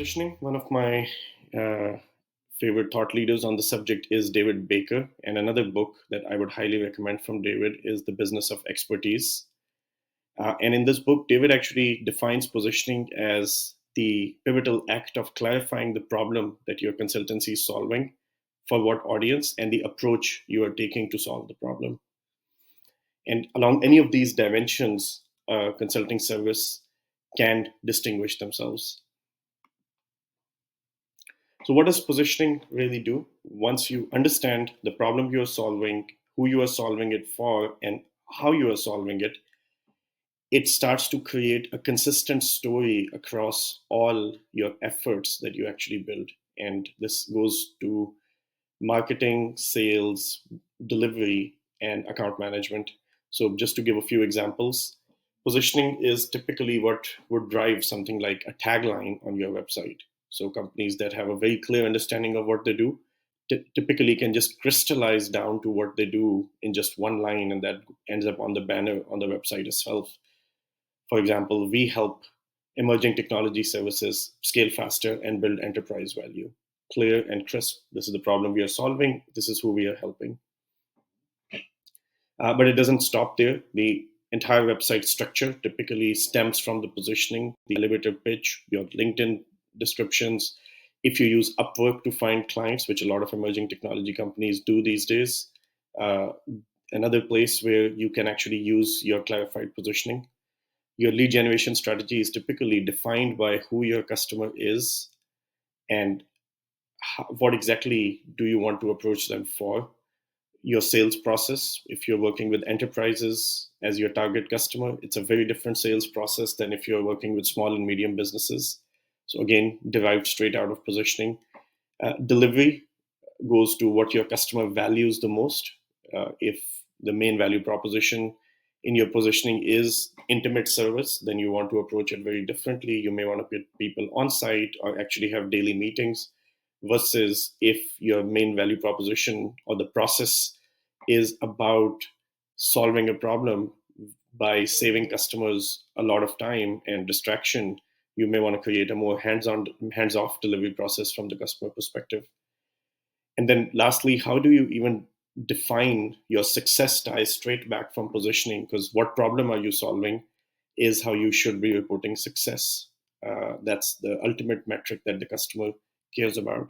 positioning. One of my uh, favorite thought leaders on the subject is David Baker, and another book that I would highly recommend from David is The Business of Expertise. And in this book, David actually defines positioning as the pivotal act of clarifying the problem that your consultancy is solving, for what audience, and the approach you are taking to solve the problem. And along any of these dimensions, consulting service can distinguish themselves. So, what does positioning really do? Once you understand the problem you are solving, who you are solving it for, and how you are solving it, it starts to create a consistent story across all your efforts that you actually build. And this goes to marketing, sales, delivery, and account management. So, just to give a few examples, positioning is typically what would drive something like a tagline on your website. So, companies that have a very clear understanding of what they do typically can just crystallize down to what they do in just one line, and that ends up on the banner on the website itself. For example, we help emerging technology services scale faster and build enterprise value. Clear and crisp. This is the problem we are solving. This is who we are helping. But it doesn't stop there. The entire website structure typically stems from the positioning, the elevator pitch, your LinkedIn descriptions. If you use Upwork to find clients, which a lot of emerging technology companies do these days, uh, another place where you can actually use your clarified positioning. Your lead generation strategy is typically defined by who your customer is and what exactly do you want to approach them for. Your sales process, if you're working with enterprises as your target customer, it's a very different sales process than if you're working with small and medium businesses. So again, derived straight out of positioning. Delivery goes to what your customer values the most. If the main value proposition in your positioning is intimate service, then you want to approach it very differently. You may want to put people on site or actually have daily meetings, versus if your main value proposition or the process is about solving a problem by saving customers a lot of time and distraction. You may want to create a more hands-off delivery process from the customer perspective. And then lastly, how do you even define your success ties straight back from positioning? Because what problem are you solving is how you should be reporting success. That's the ultimate metric that the customer cares about.